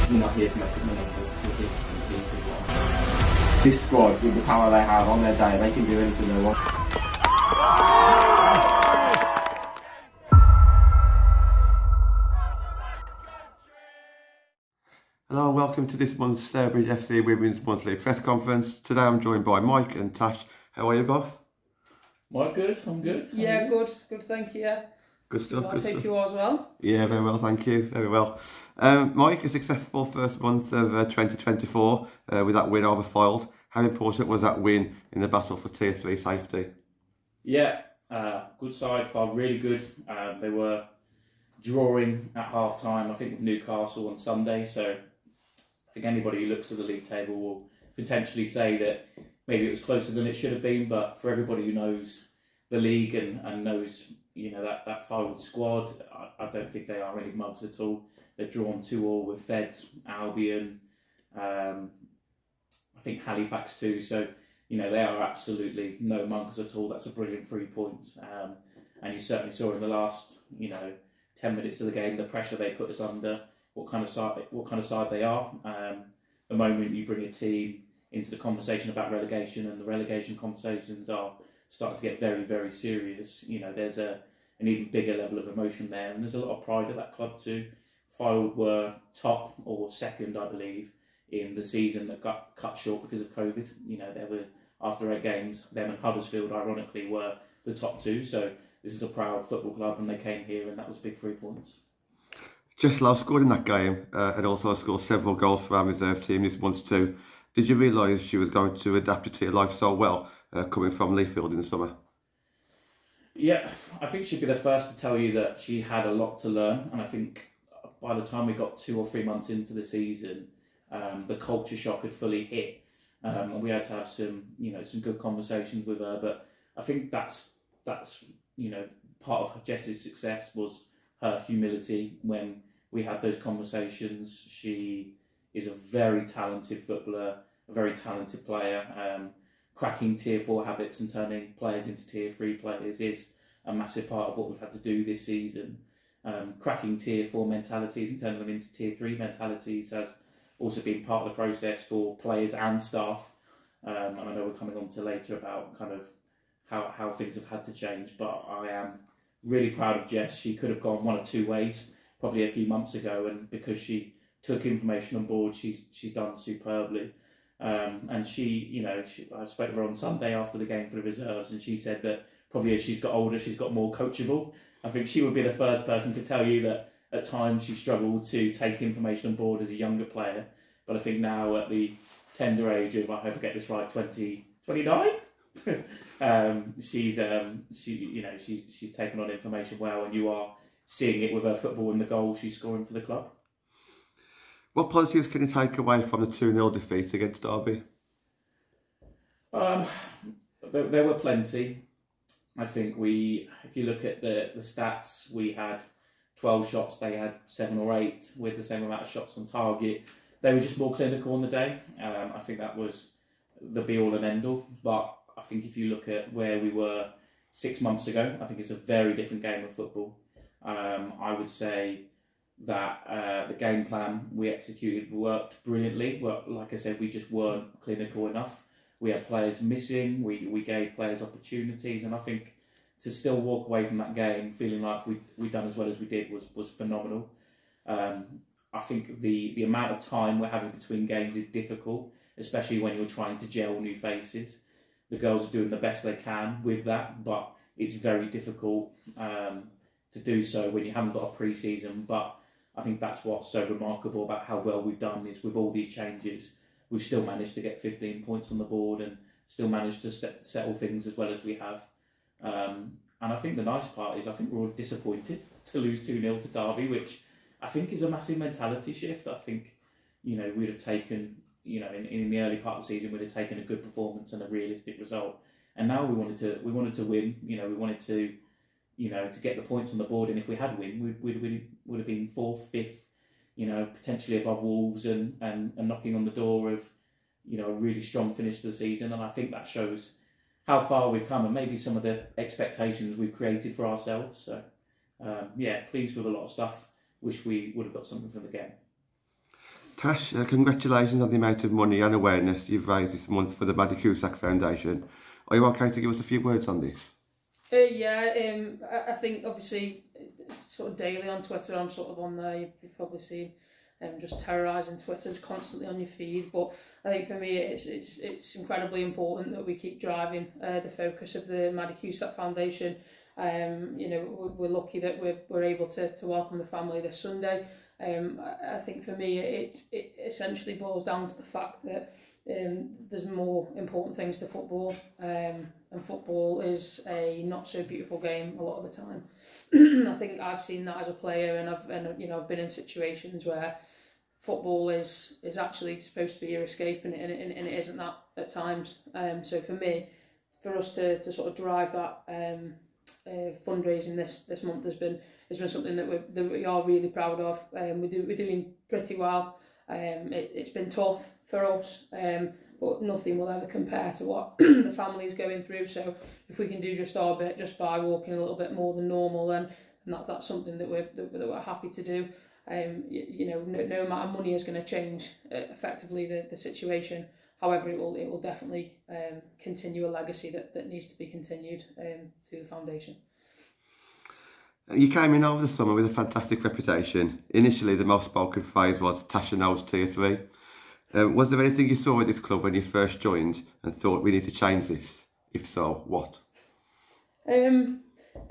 We're not here to make up the numbers, we're here to compete as well. This squad, with the power they have on their day, they can do anything they want. Hello and welcome to this month's Stourbridge FC Women's Monthly Press Conference. Today I'm joined by Mike and Tash. How are you both? Mike, good. I'm good. Yeah, good, thank you. Yeah. Good stuff. I think you are as well. Yeah, very well, thank you. Very well. Mike, a successful first month of 2024 with that win over Fylde. How important was that win in the battle for Tier 3 safety? Yeah, good side. Fylde really good. They were drawing at half time, I think, with Newcastle on Sunday. So I think anybody who looks at the league table will potentially say that maybe it was closer than it should have been. But for everybody who knows the league and knows, you know, that Fylde squad, I don't think they are any mugs at all. They've drawn 2-2 with Feds, Albion, I think Halifax too. So, you know, they are absolutely no mugs at all. That's a brilliant 3 points. And you certainly saw in the last, 10 minutes of the game the pressure they put us under, what kind of side they are. The moment you bring a team into the conversation about relegation, and the relegation conversations are starting to get very, very serious, there's an even bigger level of emotion there, and there's a lot of pride at that club too. Fylde were top or second, I believe, in the season that got cut short because of COVID. They were, after 8 games, them and Huddersfield, ironically, were the top 2. So this is a proud football club, and they came here, and that was a big 3 points. Jess Lowe scored in that game and also scored several goals for our reserve team this month too. Did you realise she was going to adapt to Tier life so well, coming from Leafield in the summer? Yeah, I think she'd be the first to tell you that she had a lot to learn, and I think by the time we got 2 or 3 months into the season, the culture shock had fully hit, and we had to have some good conversations with her. But I think that's part of Jess's success was her humility when we had those conversations. She is a very talented footballer, a very talented player. Cracking Tier 4 habits and turning players into Tier 3 players is a massive part of what we've had to do this season. Cracking Tier 4 mentalities and turning them into Tier 3 mentalities has also been part of the process for players and staff. And I know we're coming on to later about kind of how things have had to change, but I am really proud of Jess. She could have gone one of 2 ways probably a few months ago, and because she took information on board, she's done superbly. And I spoke to her on Sunday after the game for the reserves, and she said that probably as she's got older, she's got more coachable. I think she would be the first person to tell you that at times she struggled to take information on board as a younger player, but I think now at the tender age of, I hope I get this right, 29. She's taken on information well, and you are seeing it with her football and the goals she's scoring for the club. What positives can you take away from the 2-0 defeat against Derby? There were plenty. I think if you look at the stats, we had 12 shots, they had 7 or 8 with the same amount of shots on target. They were just more clinical on the day. I think that was the be-all and end-all. But I think if you look at where we were 6 months ago, I think it's a very different game of football. I would say that the game plan we executed worked brilliantly. Well, like I said, we just weren't clinical enough. We had players missing, we gave players opportunities, and I think to still walk away from that game feeling like we'd done as well as we did was phenomenal. I think the amount of time we're having between games is difficult, especially when you're trying to gel new faces. The girls are doing the best they can with that, but it's very difficult to do so when you haven't got a pre-season. But I think that's what's so remarkable about how well we've done, is with all these changes, we've still managed to get 15 points on the board and still managed to settle things as well as we have. And I think the nice part is I think we're all disappointed to lose 2-0 to Derby, which I think is a massive mentality shift. I think, we'd have taken, in the early part of the season, we'd have taken a good performance and a realistic result. And now we wanted to win. We wanted to get the points on the board. And if we had win, we would have been 4th, 5th, potentially above Wolves and knocking on the door of, a really strong finish to the season. And I think that shows how far we've come and maybe some of the expectations we've created for ourselves. So, pleased with a lot of stuff. Wish we would have got something from the game. Tash, congratulations on the amount of money and awareness you've raised this month for the Maddie Cusack Foundation. Are you okay to give us a few words on this? I think obviously sort of daily on Twitter, I'm sort of on there, you've probably seen just terrorising Twitter, just constantly on your feed. But I think for me it's incredibly important that we keep driving the focus of the Maddie Cusack Foundation. We're lucky that we're able to welcome the family this Sunday. I think for me it essentially boils down to the fact that there's more important things to football, and football is a not so beautiful game a lot of the time. I think I've seen that as a player, and I've been in situations where football is actually supposed to be your escape, and it isn't that at times. So for me, for us to sort of drive that fundraising this month has been something that we are really proud of. We're doing pretty well. It's been tough for us, but nothing will ever compare to what the family is going through. So if we can do just our bit, just by walking a little bit more than normal, then that's something that we're happy to do. No amount of money is going to change effectively the situation. However, it will definitely continue a legacy that needs to be continued through the foundation. You came in over the summer with a fantastic reputation. Initially, the most spoken phrase was Tash knows Tier 3. Was there anything you saw at this club when you first joined and thought we need to change this? If so, what? There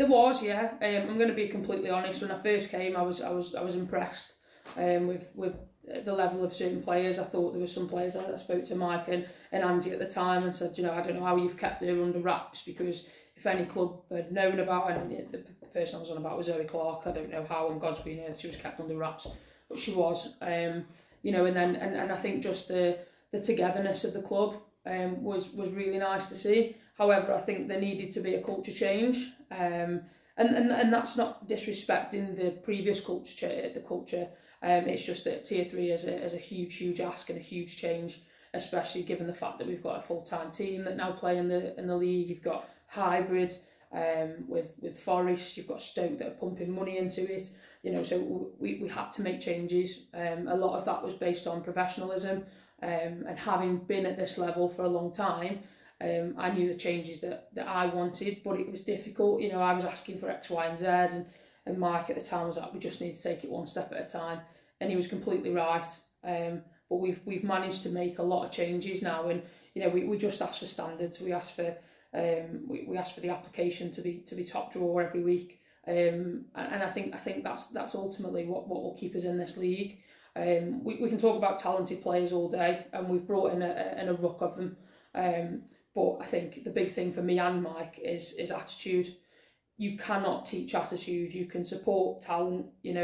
was, yeah. I'm going to be completely honest. When I first came, I was impressed with the level of certain players. I thought there were some players. I spoke to Mike and Andy at the time and said, I don't know how you've kept her under wraps, because if any club had known about her, and the person I was on about was Zoe Clark. I don't know how on God's green earth she was kept under wraps, but she was. And I think just the togetherness of the club was really nice to see. However, I think there needed to be a culture change, and that's not disrespecting the previous culture. It's just that Tier 3 is a huge ask and a huge change, especially given the fact that we've got a full-time team that now play in the league. You've got hybrid with Forest. You've got Stoke that are pumping money into it. So we had to make changes. A lot of that was based on professionalism, and having been at this level for a long time, I knew the changes that I wanted, but it was difficult. I was asking for X, Y, and Z, and Mike at the time was like, we just need to take it one step at a time, and he was completely right. But we've managed to make a lot of changes now, and we just asked for standards. We asked for we asked for the application to be top drawer every week, and I think that's ultimately what will keep us in this league. We can talk about talented players all day, and we've brought in a ruck of them. But I think the big thing for me and Mike is attitude. You cannot teach attitude. You can support talent. You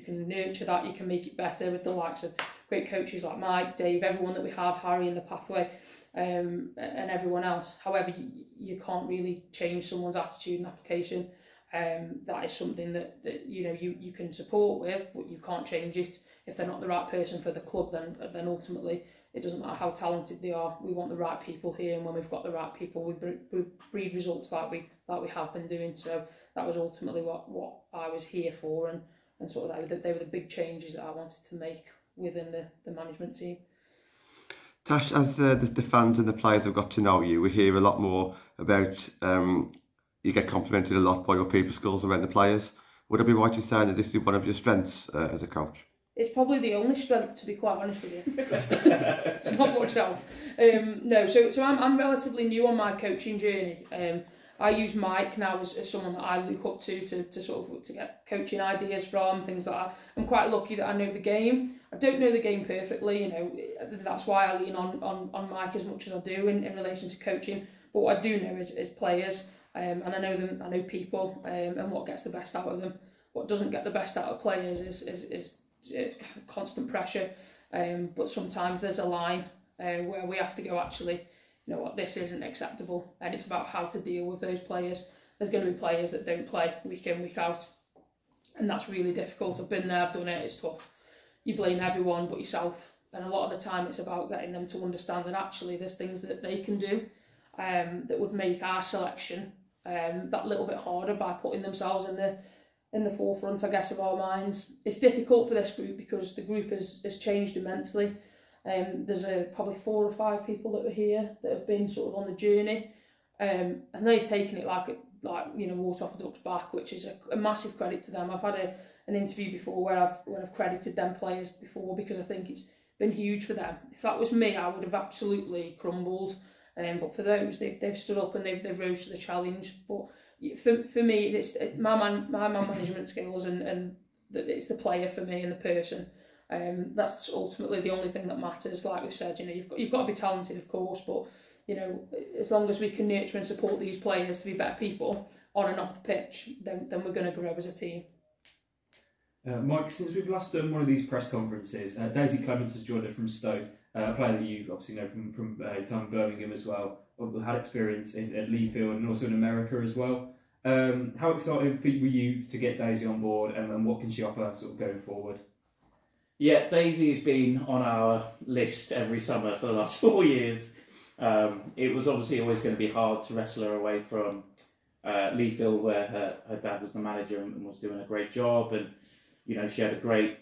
can nurture that. You can make it better with the likes of great coaches like Mike, Dave, everyone that we have, Harry in the pathway, and everyone else. However, you can't really change someone's attitude and application. That is something that you can support with, but you can't change it. If they're not the right person for the club, then ultimately it doesn't matter how talented they are. We want the right people here, and when we've got the right people, we breed results like we have been doing. So that was ultimately what I was here for, and sort of they were the big changes that I wanted to make within the management team. Tash, as the fans and the players have got to know you, we hear a lot more about you get complimented a lot by your people skills around the players. Would I be right in saying that this is one of your strengths as a coach? It's probably the only strength, to be quite honest with you. It's not much else. No, so I'm relatively new on my coaching journey. I use Mike now as someone that I look up to get coaching ideas from, things like that. I'm quite lucky that I know the game. I don't know the game perfectly, that's why I lean on Mike as much as I do in relation to coaching. But what I do know is players, and I know them, I know people, and what gets the best out of them. What doesn't get the best out of players is constant pressure, but sometimes there's a line where we have to go, actually, this isn't acceptable, and it's about how to deal with those players. There's going to be players that don't play week in, week out, and that's really difficult. I've been there, I've done it, it's tough. You blame everyone but yourself, and a lot of the time it's about getting them to understand that actually there's things that they can do that would make our selection that little bit harder by putting themselves in in the forefront, I guess, of our minds. It's difficult for this group because the group has changed immensely. There's probably 4 or 5 people that were here that have been sort of on the journey, and they've taken it like water off a duck's back, which is a massive credit to them. I've had an interview before where I've credited them players before because I think it's been huge for them. If that was me, I would have absolutely crumbled. But for those, they've stood up and they've rose to the challenge. But for me, it's my man management skills and it's the player for me and the person. That's ultimately the only thing that matters. Like we said, you've got to be talented, of course, but as long as we can nurture and support these players to be better people on and off the pitch, then we're going to grow as a team. Mike, since we've last done one of these press conferences, Daisy Clements has joined us from Stoke, a player that you obviously know from time in Birmingham as well, had experience at Leafield and also in America as well. How excited were you to get Daisy on board, and what can she offer sort of going forward? Yeah, Daisy has been on our list every summer for the last 4 years. It was obviously always going to be hard to wrestle her away from Leafield, where her dad was the manager and was doing a great job, and she had a great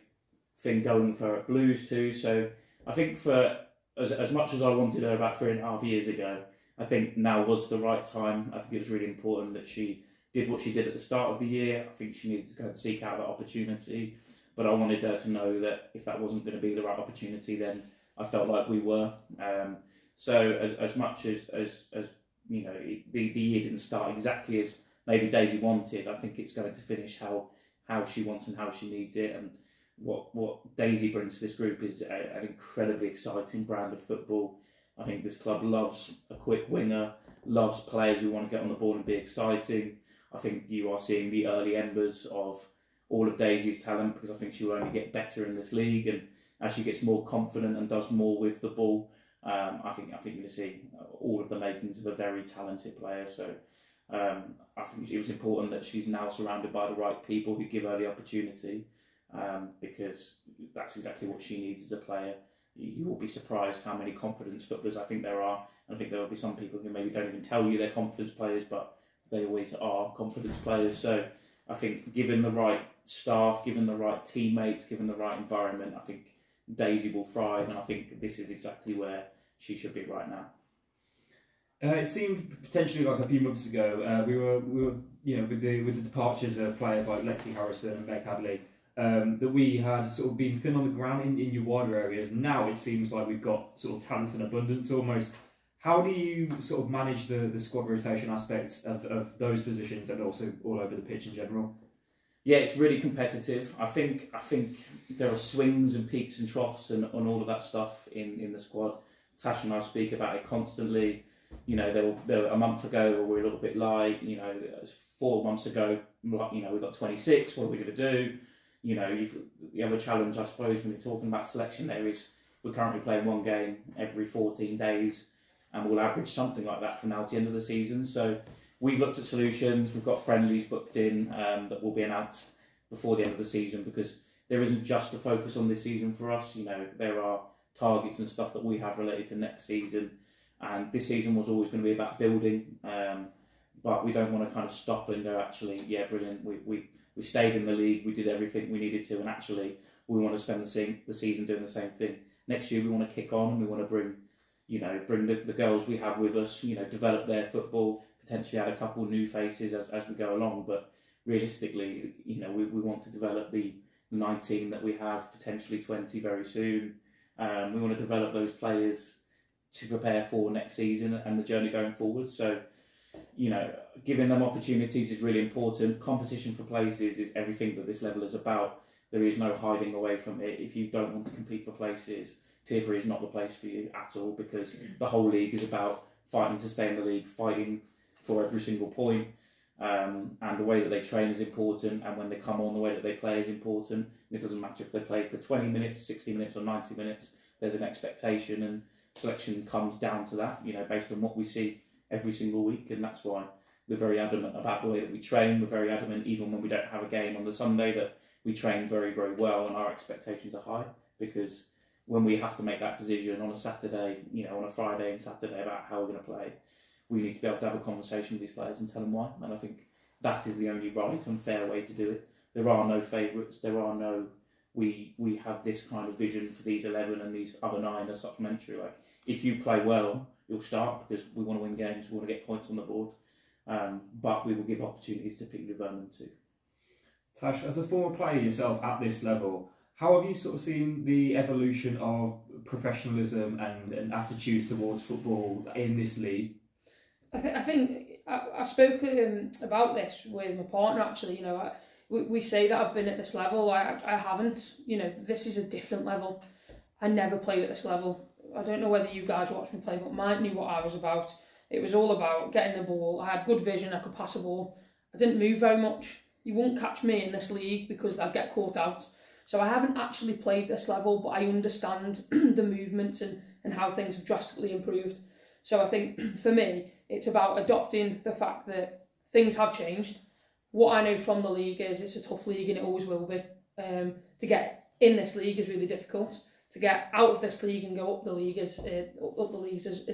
thing going for her at Blues too. So I think for as much as I wanted her about 3.5 years ago, I think now was the right time. I think it was really important that she did what she did at the start of the year. I think she needed to go and seek out that opportunity, but I wanted her to know that if that wasn't going to be the right opportunity, then I felt like we were. So as much as the year didn't start exactly as maybe Daisy wanted, I think it's going to finish how she wants and how she needs it. And what Daisy brings to this group is an incredibly exciting brand of football. I think this club loves a quick winger, loves players who want to get on the ball and be exciting. I think you are seeing the early embers of all of Daisy's talent, because I think she will only get better in this league, and as she gets more confident and does more with the ball, I think you're going to see all of the makings of a very talented player. So I think it was important that she's now surrounded by the right people who give her the opportunity, because that's exactly what she needs as a player. You will be surprised how many confidence footballers I think there are. I think there will be some people who maybe don't even tell you they're confidence players, but they always are confidence players. So I think given the right staff, given the right teammates, given the right environment, I think Daisy will thrive, and I think this is exactly where she should be right now. It seemed potentially like a few months ago we were with the departures of players like Lexi Harrison and Meg Hadley, that we had sort of been thin on the ground in your wider areas. Now it seems like we've got sort of talents in abundance almost. How do you sort of manage the squad rotation aspects of those positions and also all over the pitch in general? Yeah, it's really competitive. I think there are swings and peaks and troughs and all of that stuff in the squad. Tash and I speak about it constantly. There were a month ago where we were a little bit light. 4 months ago, we've got 26. What are we going to do? The other challenge, I suppose, when you're talking about selection, there is we're currently playing one game every 14 days, and we'll average something like that from now to the end of the season. So we've looked at solutions. We've got friendlies booked in that will be announced before the end of the season, because there isn't just a focus on this season for us. There are targets and stuff that we have related to next season, and this season was always going to be about building, but we don't want to kind of stop and go, actually, yeah, brilliant, we stayed in the league, we did everything we needed to, and actually we want to spend the season doing the same thing. Next year we want to kick on, and we want to bring the girls we have with us, develop their football, potentially add a couple of new faces as we go along, but realistically, we want to develop the 19 that we have, potentially 20 very soon. We want to develop those players to prepare for next season and the journey going forward. So, giving them opportunities is really important. Competition for places is everything that this level is about. There is no hiding away from it. If you don't want to compete for places, Tier 3 is not the place for you at all, because the whole league is about fighting to stay in the league, fighting for every single point. And the way that they train is important, and when they come on, the way that they play is important. It doesn't matter if they play for 20 minutes, 60 minutes or 90 minutes, there's an expectation, and selection comes down to that, based on what we see every single week. And that's why we're very adamant about the way that we train. We're very adamant, even when we don't have a game on the Sunday, that we train very, very well, and our expectations are high, because when we have to make that decision on a Saturday, on a Friday and Saturday about how we're going to play, we need to be able to have a conversation with these players and tell them why. And I think that is the only right and fair way to do it. there are no favourites. There are no we have this kind of vision for these 11 and these other 9 as supplementary. Like if you play well, you'll start because we want to win games. We want to get points on the board. But we will give opportunities to people who've earned them too. Tash, as a former player yourself at this level, how have you sort of seen the evolution of professionalism and attitudes towards football in this league? I think I spoke about this with my partner actually. You know, we say that I've been at this level. I haven't. You know, this is a different level. I never played at this level. I don't know whether you guys watched me play, but Mike knew what I was about. It was all about getting the ball. I had good vision. I could pass a ball. I didn't move very much. You won't catch me in this league because I'd get caught out. So I haven't actually played this level, but I understand the movements and how things have drastically improved. So I think for me, it's about adopting the fact that things have changed. What I know from the league is it's a tough league and it always will be. To get in this league is really difficult. To get out of this league and go up the league is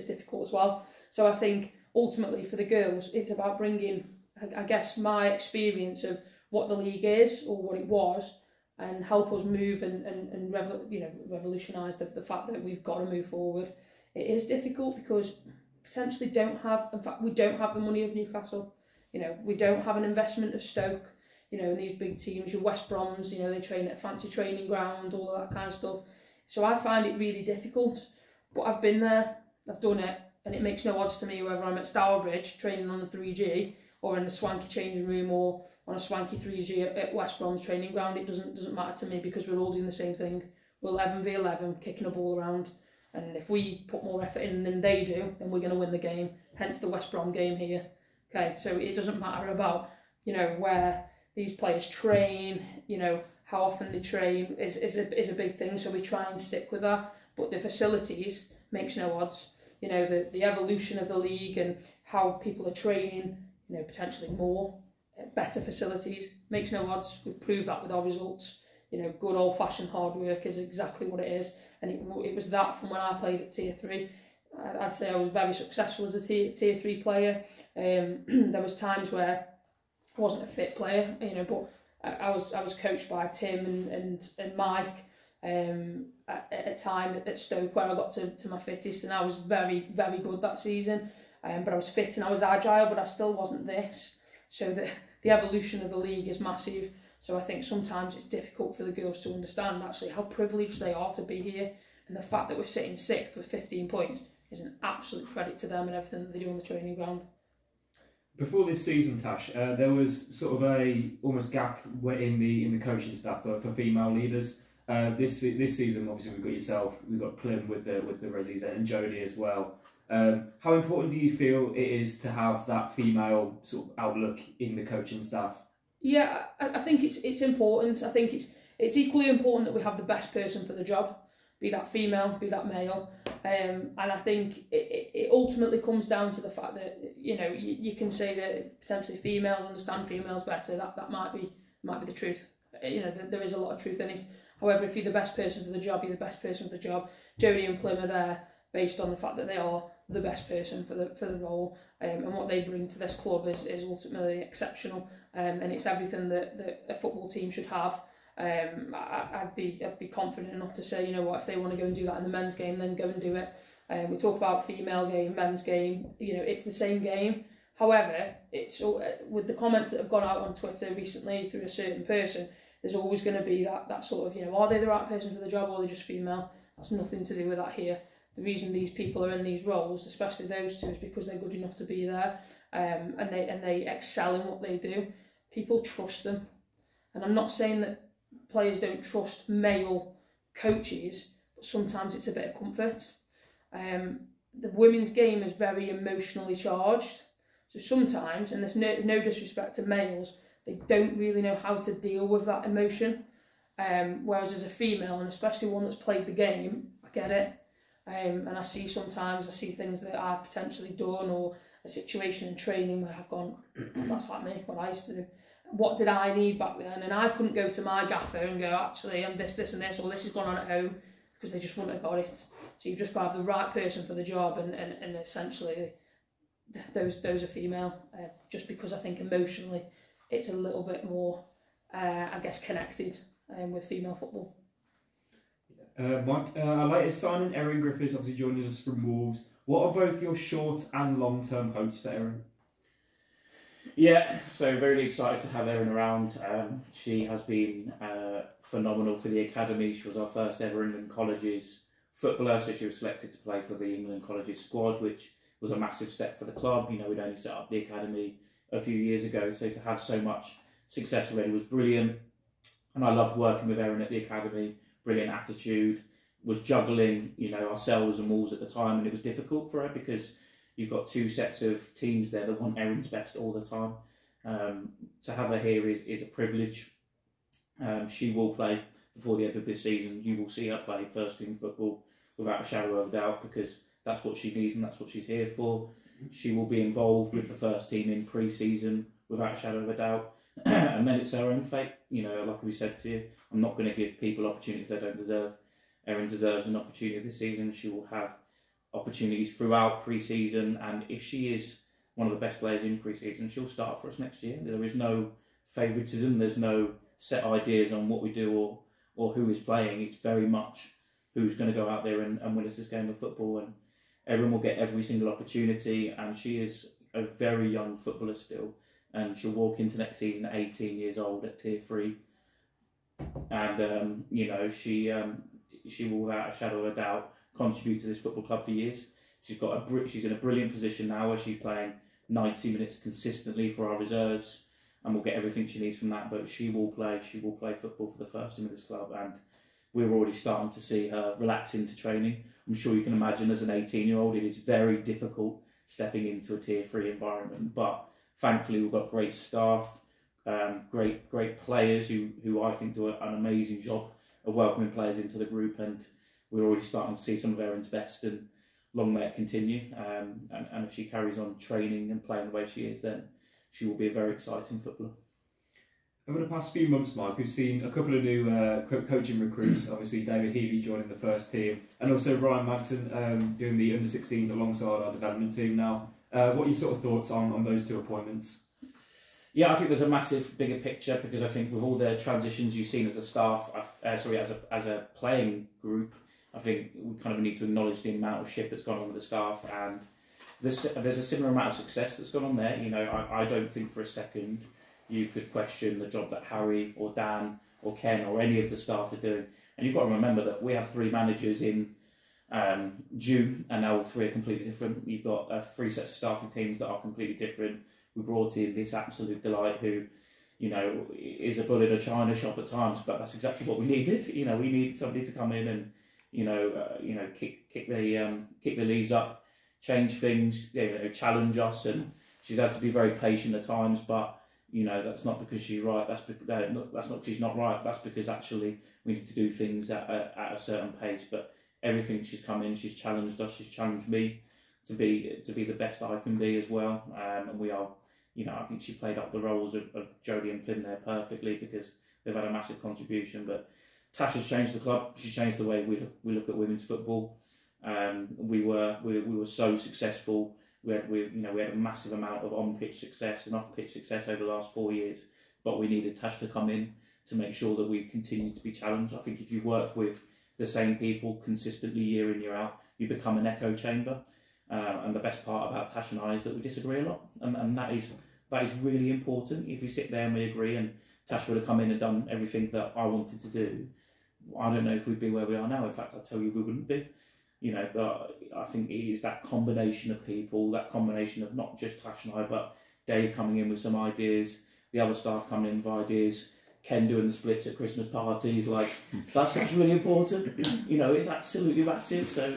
difficult as well. So I think ultimately for the girls, it's about bringing, I guess, my experience of what the league is or what it was, and help us move and revolutionise the fact that we've got to move forward. It is difficult because potentially we don't have the money of Newcastle. You know, we don't have an investment of Stoke. You know, in these big teams, your West Broms, you know, they train at a fancy training ground, all of that kind of stuff. So I find it really difficult, but I've been there, I've done it, and it makes no odds to me whether I'm at Stourbridge training on the 3G or in a swanky changing room or on a swanky 3G at West Brom's training ground. It doesn't matter to me because we're all doing the same thing. We're 11v11, kicking a ball around, and if we put more effort in than they do, then we're going to win the game, hence the West Brom game here. Okay, so it doesn't matter about, you know, where these players train, you know, how often they train is a big thing, so we try and stick with that. But the facilities makes no odds. You know, the evolution of the league and how people are training, you know, potentially more, better facilities, makes no odds. We've proved that with our results. You know, good old-fashioned hard work is exactly what it is. And it was that from when I played at Tier 3. I'd say I was very successful as a Tier 3 player. There was times where I wasn't a fit player, you know, but I was coached by Tim and Mike at a time at Stoke where I got to my fittest, and I was very, very good that season. But I was fit and I was agile, but I still wasn't this. So the evolution of the league is massive. So I think sometimes it's difficult for the girls to understand actually how privileged they are to be here, and the fact that we're sitting 6th with 15 points is an absolute credit to them and everything that they do on the training ground. Before this season, Tash, there was sort of a almost gap in the coaching staff for female leaders. This season, obviously, we've got yourself, we've got Plim with the Rezzies and Jodie as well. How important do you feel it is to have that female sort of outlook in the coaching staff? Yeah, I think it's important. I think it's equally important that we have the best person for the job, be that female, be that male. And I think it ultimately comes down to the fact that, you know, you can say that potentially females understand females better. That might be the truth. You know, there is a lot of truth in it. However, if you're the best person for the job, you're the best person for the job. Jodie and Plim are there based on the fact that they are the best person for the role, and what they bring to this club is ultimately exceptional, and it's everything that a football team should have. I'd be confident enough to say, you know what, if they want to go and do that in the men's game, then go and do it. We talk about female game, men's game, you know, it's the same game. However, it's with the comments that have gone out on Twitter recently through a certain person, there's always going to be that sort of, you know, are they the right person for the job or are they just female? That's nothing to do with that here. The reason these people are in these roles, especially those two, is because they're good enough to be there, and they excel in what they do. People trust them, and I'm not saying that players don't trust male coaches, but sometimes it's a bit of comfort. The women's game is very emotionally charged, so sometimes, and there's no disrespect to males, they don't really know how to deal with that emotion. Whereas as a female, and especially one that's played the game, I get it. And I see things that I've potentially done, or a situation in training where I've gone, that's like me, what I used to do. What did I need back then? And I couldn't go to my gaffer and go, actually, I'm this and this, or this has gone on at home, because they just wouldn't have got it. So you've just got to have the right person for the job, and essentially those are female, just because I think emotionally it's a little bit more I guess, connected with female football. Mike, our latest signing, Erin Griffiths, obviously joining us from Wolves. What are both your short and long-term hopes for Erin? Yeah, so very excited to have Erin around. She has been phenomenal for the academy. She was our first ever England Colleges footballer, so she was selected to play for the England Colleges squad, which was a massive step for the club. You know, we'd only set up the academy a few years ago, so to have so much success already was brilliant. And I loved working with Erin at the academy. Brilliant attitude, was juggling, you know, ourselves and Wolves at the time, and it was difficult for her because you've got two sets of teams there that want Erin's best all the time. To have her here is a privilege. She will play before the end of this season. You will see her play first team football without a shadow of a doubt, because that's what she needs and that's what she's here for. She will be involved with the first team in pre-season without a shadow of a doubt. And then it's her own fate. You know, like we said to you, I'm not going to give people opportunities they don't deserve. Erin deserves an opportunity this season. She will have opportunities throughout pre-season, and if she is one of the best players in pre-season, she'll start for us next year. There is no favouritism. There's no set ideas on what we do or who is playing. It's very much who's going to go out there and win us this game of football. And Erin will get every single opportunity, and she is a very young footballer still. And she'll walk into next season at 18 years old at Tier 3. And, you know, she will, without a shadow of a doubt, contribute to this football club for years. She's in a brilliant position now where she's playing 90 minutes consistently for our reserves, and will get everything she needs from that. But she will play football for the first team of this club, and we're already starting to see her relax into training. I'm sure you can imagine, as an 18-year-old, it is very difficult stepping into a Tier 3 environment, but thankfully, we've got great staff, great players who I think do an amazing job of welcoming players into the group, and we're already starting to see some of Erin's best, and long may it continue. And if she carries on training and playing the way she is, then she will be a very exciting footballer. Over the past few months, Mike, we've seen a couple of new coaching recruits. Obviously, David Healy joining the first team, and also Ryan Madsen doing the under-16s alongside our development team now. What are your sort of thoughts on those two appointments? Yeah, I think there's a massive bigger picture, because I think with all the transitions you've seen as a staff, as a playing group, I think we kind of need to acknowledge the amount of shift that's gone on with the staff, and there's a similar amount of success that's gone on there. You know, I don't think for a second you could question the job that Harry or Dan or Ken or any of the staff are doing. And you've got to remember that we have 3 managers in June, and now all 3 are completely different. You've got 3 sets of staffing teams that are completely different. We brought in this absolute delight who, you know, is a bull in a china shop at times, but that's exactly what we needed. You know, we needed somebody to come in and, kick the leaves up, change things, challenge us. And she's had to be very patient at times, but you know, that's not because she's right. That's not she's not right. That's because actually we need to do things at a certain pace. But everything she's come in, she's challenged us. She's challenged me to be the best I can be as well. And we are, you know, I think she played up the roles of Jodie and Plym there perfectly, because they've had a massive contribution. But Tash has changed the club. She's changed the way we look at women's football. We were so successful. We had a massive amount of on-pitch success and off-pitch success over the last 4 years, but we needed Tash to come in to make sure that we continue to be challenged. I think if you work with the same people consistently year in, year out, you become an echo chamber. And the best part about Tash and I is that we disagree a lot, and that is really important. If we sit there and we agree, and Tash would have come in and done everything that I wanted to do, I don't know if we'd be where we are now. In fact, I'll tell you, we wouldn't be. You know, but I think it is that combination of people, that combination of not just Tash and I, but Dave coming in with some ideas, the other staff coming in with ideas, Ken doing the splits at Christmas parties, like that's really important. You know, it's absolutely massive. So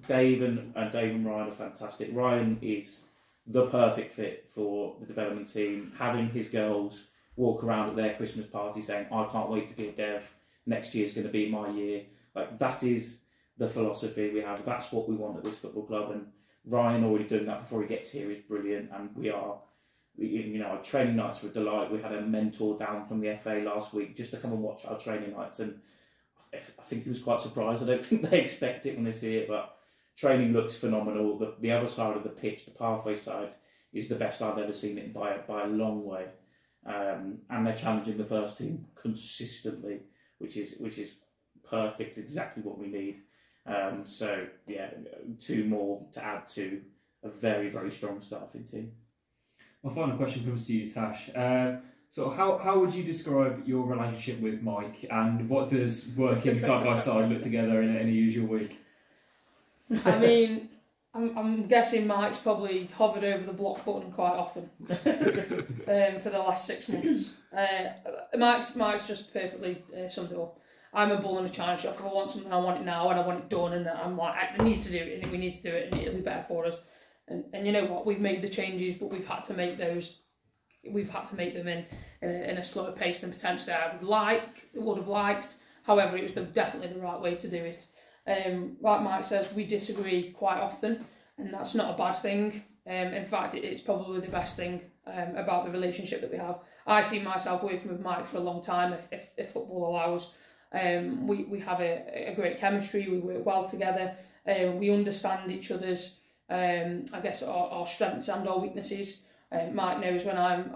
Dave and Ryan are fantastic. Ryan is the perfect fit for the development team. Having his girls walk around at their Christmas party saying, "I can't wait to be a dev. Next year's going to be my year." Like, that is the philosophy we have. That's what we want at this football club. And Ryan already doing that before he gets here is brilliant. And our training nights were a delight. We had a mentor down from the FA last week just to come and watch our training nights. And I think he was quite surprised. I don't think they expect it when they see it, but training looks phenomenal. The other side of the pitch, the pathway side, is the best I've ever seen it by a long way. and they're challenging the first team consistently, which is perfect, exactly what we need. So yeah, 2 more to add to a very, very strong starting team. My final question comes to you, Tash. So how would you describe your relationship with Mike, and what does working side by side look together in a usual week? I mean, I'm guessing Mike's probably hovered over the block button quite often for the last 6 months. Mike's just perfectly summed it up. I'm a bull in a china shop. If I want something, I want it now, and I want it done, and I'm like, it needs to do it, and we need to do it, and it'll be better for us. And you know what? We've made the changes, but we've had to make those. We've had to make them in a slower pace than potentially I would have liked. However, it was definitely the right way to do it. Like Mike says, we disagree quite often, and that's not a bad thing. In fact, it's probably the best thing about the relationship that we have. I see myself working with Mike for a long time, if football allows. We have a great chemistry. We work well together. We understand each other's, I guess, our strengths and our weaknesses. Mike knows when I'm,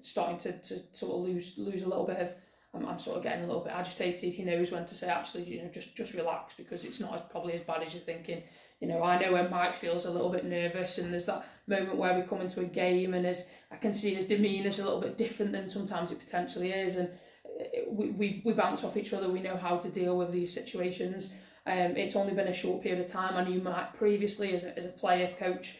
starting to sort of lose a little bit of, I'm sort of getting a little bit agitated. He knows when to say, actually, just relax, because it's not probably as bad as you're thinking. I know when Mike feels a little bit nervous, and there's that moment where we come into a game, and I can see his demeanour's a little bit different than sometimes it potentially is, and we bounce off each other. We know how to deal with these situations. It's only been a short period of time. I knew Mike previously as a player coach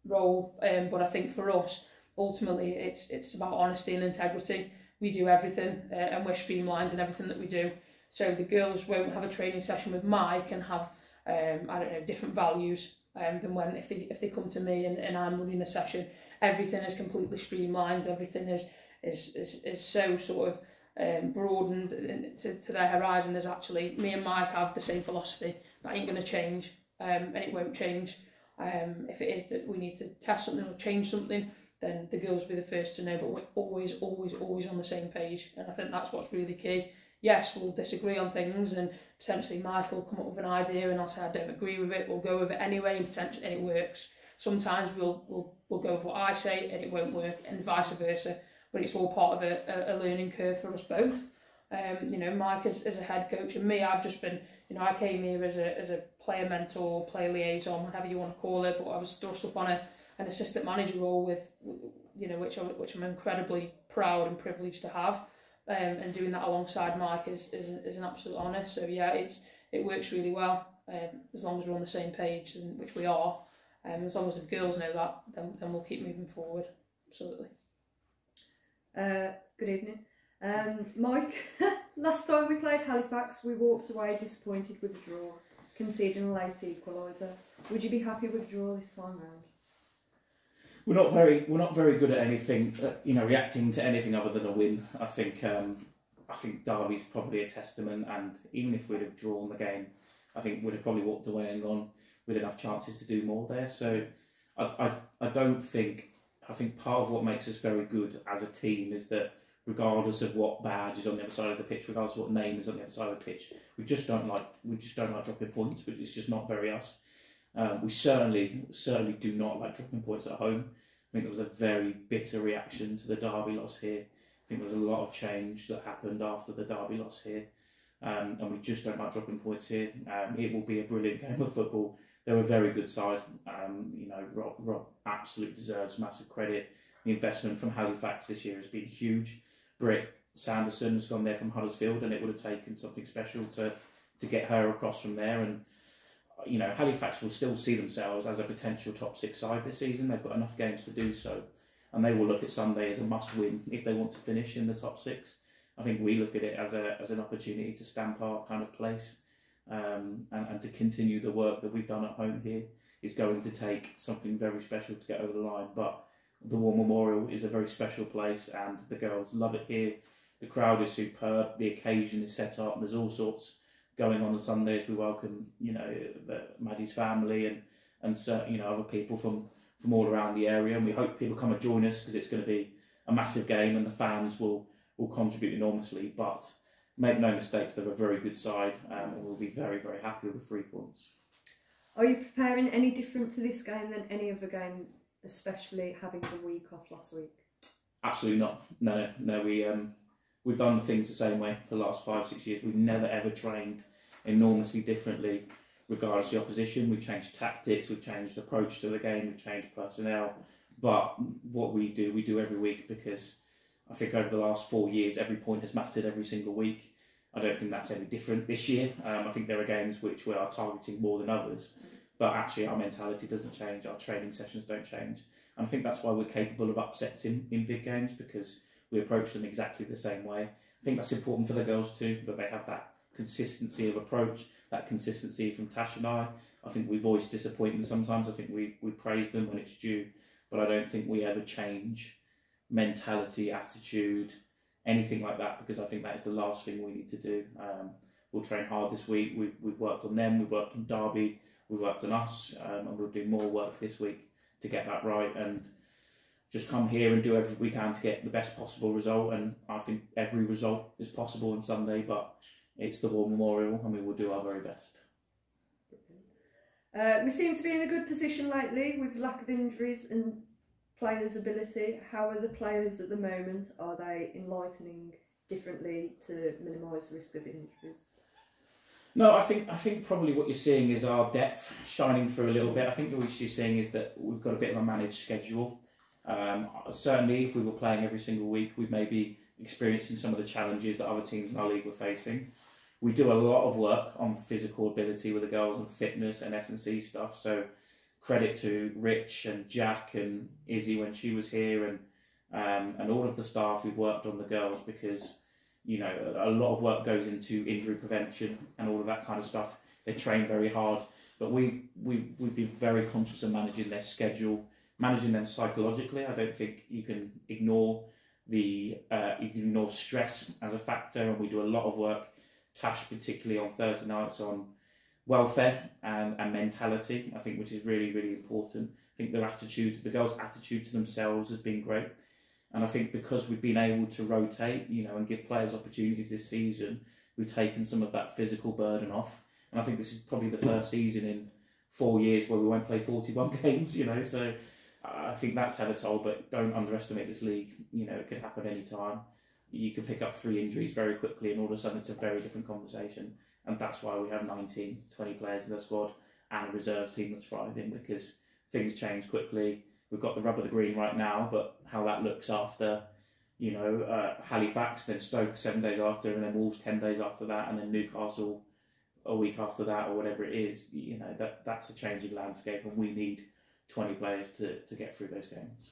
role, but I think for us, ultimately, it's about honesty and integrity. We do everything, and we're streamlined in everything that we do. So the girls won't have a training session with Mike and have different values than when if they come to me and I'm running a session. Everything is completely streamlined. Everything is so sort of broadened to their horizon. There's actually, me and Mike have the same philosophy. That ain't going to change, and it won't change. If it is that we need to test something or change something, then the girls will be the first to know, but we're always on the same page. And I think that's what's really key. Yes, we'll disagree on things, and potentially Mike will come up with an idea and I'll say I don't agree with it. We'll go with it anyway, and potentially it works. Sometimes we'll go with what I say and it won't work, and vice versa. But it's all part of a learning curve for us both. Mike as a head coach, and me, I've just been, I came here as a player mentor, player liaison, whatever you want to call it, but I was thrust up on an assistant manager role with, which I'm incredibly proud and privileged to have. And doing that alongside Mike is an absolute honour. So yeah, it works really well, as long as we're on the same page, which we are. As long as the girls know that, then we'll keep moving forward. Absolutely. Good evening. Mike, last time we played Halifax, we walked away disappointed with the draw, conceding a late equaliser. Would you be happy with the draw this time round? We're not very good at anything, reacting to anything other than a win. I think Derby's probably a testament, and even if we'd have drawn the game, I think we'd have probably walked away and gone, we'd have enough chances to do more there. So I think part of what makes us very good as a team is that regardless of what badge is on the other side of the pitch, regardless of what name is on the other side of the pitch, we just don't like dropping points. But it's just not very us. We certainly do not like dropping points at home. I think there was a very bitter reaction to the Derby loss here. I think there was a lot of change that happened after the Derby loss here, and we just don't like dropping points here. It will be a brilliant game of football. They're a very good side. Rob absolutely deserves massive credit. The investment from Halifax this year has been huge. Britt Sanderson has gone there from Huddersfield, and it would have taken something special to get her across from there. And Halifax will still see themselves as a potential top 6 side this season. They've got enough games to do so, and they will look at Sunday as a must-win if they want to finish in the top 6. I think we look at it as an opportunity to stamp our kind of place, and to continue the work that we've done at home here. Is going to take something very special to get over the line, but the War Memorial is a very special place, and the girls love it here. The crowd is superb. The occasion is set up. There's all sorts going on Sundays. We welcome, Maddie's family and other people from all around the area, and we hope people come and join us, because it's going to be a massive game, and the fans will contribute enormously. But make no mistakes, they're a very good side, and we'll be very, very happy with the 3 points. Are you preparing any different to this game than any other game, especially having the week off last week? Absolutely not. No. We've done the things the same way for the last 5-6 years. We've never ever trained enormously differently, regardless of the opposition. We've changed tactics, we've changed approach to the game, we've changed personnel. But what we do every week, because I think over the last 4 years, every point has mattered every single week. I don't think that's any different this year. I think there are games which we are targeting more than others. But actually our mentality doesn't change, our training sessions don't change. And I think that's why we're capable of upsets in big games, because we approach them exactly the same way. I think that's important for the girls too, that they have that consistency of approach, that consistency from Tash and I. I think we voice disappointment sometimes. I think we praise them when it's due, but I don't think we ever change mentality, attitude, anything like that, because I think that is the last thing we need to do. We'll train hard this week. We've worked on them, we've worked on Derby, we've worked on us, and we'll do more work this week to get that right, and just come here and do everything we can to get the best possible result. And I think every result is possible on Sunday, but it's the War Memorial and we will do our very best. We seem to be in a good position lately with lack of injuries and players' ability. How are the players at the moment? Are they enlightening differently to minimise the risk of injuries? No, I think probably what you're seeing is our depth shining through a little bit. I think what you're seeing is that we've got a bit of a managed schedule. Certainly, if we were playing every single week, we may be experiencing some of the challenges that other teams in our league were facing. We do a lot of work on physical ability with the girls and fitness and S&C stuff. So credit to Rich and Jack and Izzy when she was here, and all of the staff who've worked on the girls, because you know a lot of work goes into injury prevention and all of that kind of stuff. They train very hard, but we've been very conscious of managing their schedule, managing them psychologically. I don't think you can ignore stress as a factor, and we do a lot of work. Tash, particularly on Thursday nights, on welfare and mentality, I think, which is really, really important. I think their attitude, the girls' attitude to themselves has been great. And I think because we've been able to rotate, and give players opportunities this season, we've taken some of that physical burden off. And I think this is probably the first season in 4 years where we won't play 41 games, so I think that's had a toll. But don't underestimate this league. It could happen any time. You could pick up 3 injuries very quickly and all of a sudden it's a very different conversation. And that's why we have 19, 20 players in the squad and a reserve team that's thriving, because things change quickly. We've got the rub of the green right now, but how that looks after, Halifax, then Stoke 7 days after, and then Wolves 10 days after that, and then Newcastle a week after that, or whatever it is, that's a changing landscape, and we need 20 players to get through those games.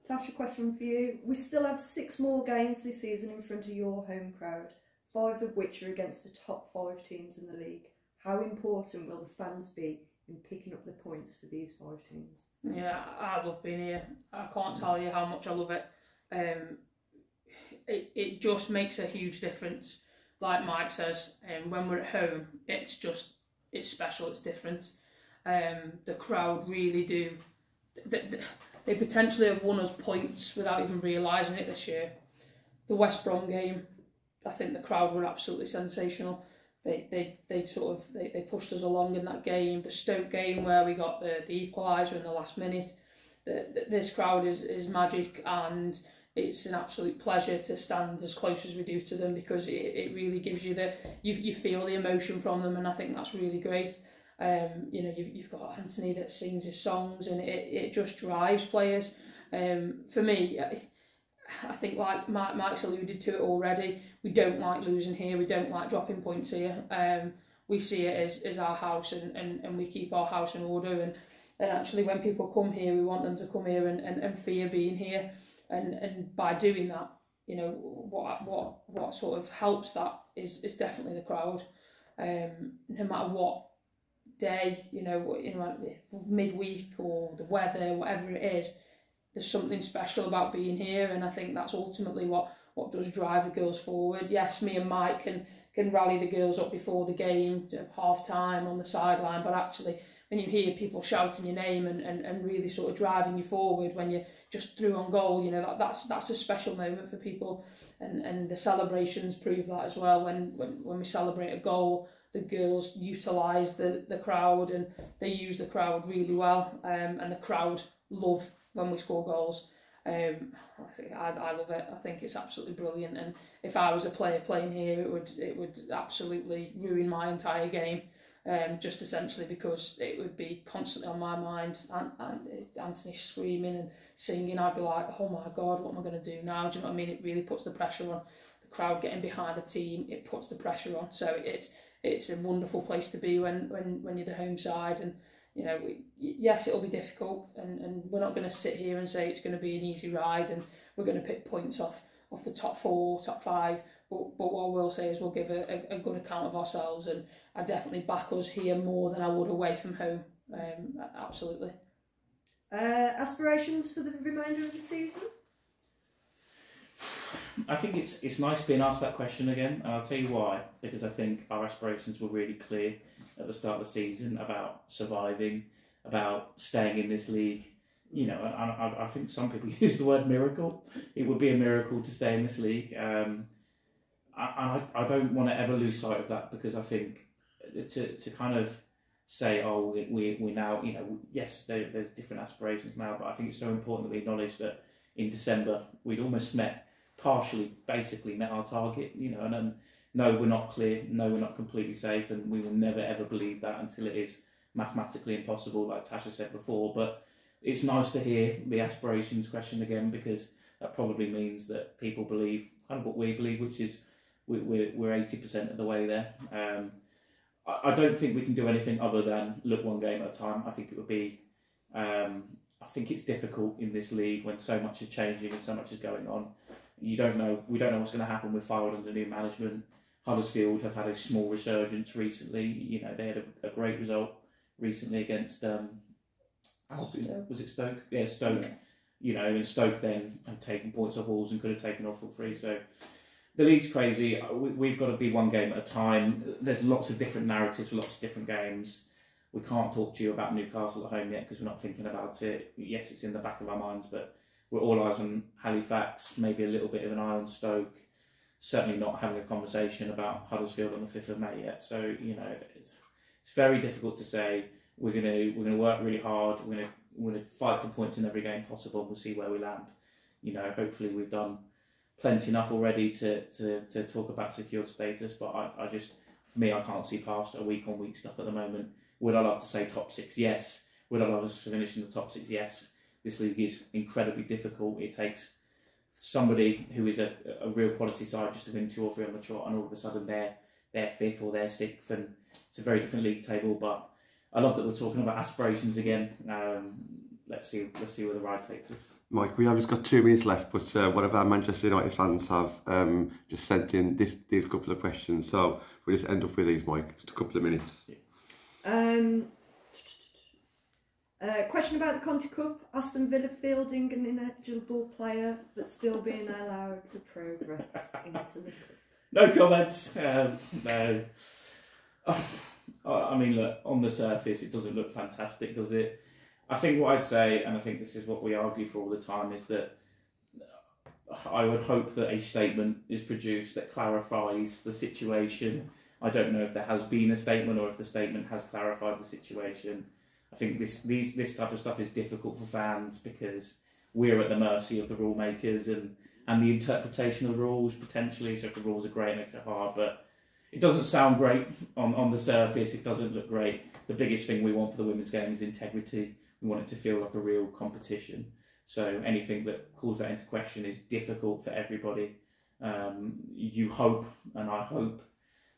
Tash, a question for you. We still have 6 more games this season in front of your home crowd, 5 of which are against the top 5 teams in the league. How important will the fans be in picking up the points for these 5 teams? Yeah, I love being here. I can't tell you how much I love it. It just makes a huge difference. Like Mike says, when we're at home, it's special, it's different. The crowd really do. They potentially have won us points without even realising it this year. The West Brom game, I think the crowd were absolutely sensational. They pushed us along in that game. The Stoke game where we got the equaliser in the last minute. This crowd is magic, and it's an absolute pleasure to stand as close as we do to them, because it really gives you you feel the emotion from them, and I think that's really great. You've got Anthony that sings his songs, and it just drives players. For me, I think, like Mike's alluded to it already, we don't like losing here, we don't like dropping points here. We see it as our house, and we keep our house in order, and actually when people come here, we want them to come here and fear being here, and by doing that, what sort of helps that is definitely the crowd. No matter what day, midweek or the weather, whatever it is, there's something special about being here, and I think that's ultimately what does drive the girls forward. Yes, me and Mike can rally the girls up before the game, half time on the sideline, but actually when you hear people shouting your name and really sort of driving you forward when you're just through on goal, that's a special moment for people, and the celebrations prove that as well. When we celebrate a goal, the girls utilise the crowd, and they use the crowd really well, and the crowd love when we score goals. I love it. I think it's absolutely brilliant. And if I was a player playing here, it would absolutely ruin my entire game. Just essentially because it would be constantly on my mind, and Anthony screaming and singing. I'd be like, oh my God, what am I going to do now? Do you know what I mean? It really puts the pressure on. The crowd getting behind a team, it puts the pressure on. So it's a wonderful place to be when you're the home side. And you know, yes, it'll be difficult, and we're not going to sit here and say it's going to be an easy ride and we're going to pick points off the top 4, top 5. But what we'll say is we'll give a good account of ourselves, and I definitely back us here more than I would away from home. Absolutely. Aspirations for the remainder of the season? I think it's nice being asked that question again, and I'll tell you why. Because I think our aspirations were really clear at the start of the season about surviving, about staying in this league. You know, I think some people use the word miracle. It would be a miracle to stay in this league. I don't want to ever lose sight of that, because I think to kind of say, oh, we now, you know, yes, there's different aspirations now, but I think it's so important that we acknowledge that in December we'd almost basically met our target, you know, and no, we're not clear, no, we're not completely safe, and we will never ever believe that until it is mathematically impossible, like Tash has said before. But it's nice to hear the aspirations question again, because that probably means that people believe kind of what we believe, which is we're 80% of the way there. I don't think we can do anything other than look one game at a time. I think it would be, I think it's difficult in this league when so much is changing and so much is going on. We don't know what's going to happen with Fylde under new management. Huddersfield have had a small resurgence recently. You know, they had a great result recently against was it Stoke? Yeah, Stoke. Yeah. You know, and Stoke then have taken points off Wolves and could have taken off all 3. So the league's crazy. We've got to be one game at a time. There's lots of different narratives for lots of different games. We can't talk to you about Newcastle at home yet because we're not thinking about it. Yes, it's in the back of our minds, but we're all eyes on Halifax, maybe a little bit of an eye on Stoke. Certainly not having a conversation about Huddersfield on the 5th of May yet. So, you know, it's very difficult to say. We're gonna work really hard. We're gonna fight for points in every game possible. We'll see where we land. You know, hopefully we've done plenty enough already to talk about secured status. But I just, for me, I can't see past a week-on-week stuff at the moment. Would I love to say top 6? Yes. Would I love us to finish in the top 6? Yes. This league is incredibly difficult. It takes somebody who is a real quality side just to win 2 or 3 on the trot, and all of a sudden they're 5th or they're 6th, and it's a very different league table. But I love that we're talking about aspirations again. Let's see where the ride takes us. Mike, we have just got 2 minutes left, but one of our Manchester United fans have just sent in these couple of questions, so we'll just end up with these, Mike. Just a couple of minutes. Yeah. Question about the Conti Cup. Aston Villa fielding an ineligible player but still being allowed to progress into the cup. No comments. No. I mean, look, on the surface, it doesn't look fantastic, does it? I think what I'd say, and I think this is what we argue for all the time, is that I would hope that a statement is produced that clarifies the situation. I don't know if there has been a statement or if the statement has clarified the situation. I think this type of stuff is difficult for fans because we're at the mercy of the rule makers and the interpretation of the rules potentially. So if the rules are great, it makes it hard, but it doesn't sound great on the surface. It doesn't look great. The biggest thing we want for the women's game is integrity. We want it to feel like a real competition. So anything that calls that into question is difficult for everybody. You hope, and I hope,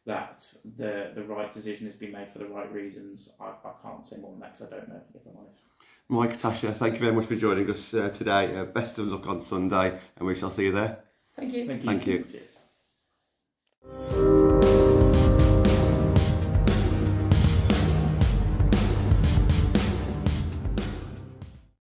that the right decision has been made for the right reasons. I can't say more than that because I don't know, if I'm honest. Mike, Tasha, thank you very much for joining us today. Best of luck on Sunday, and we shall see you there. Thank you. Thank you. Thank you. Cheers.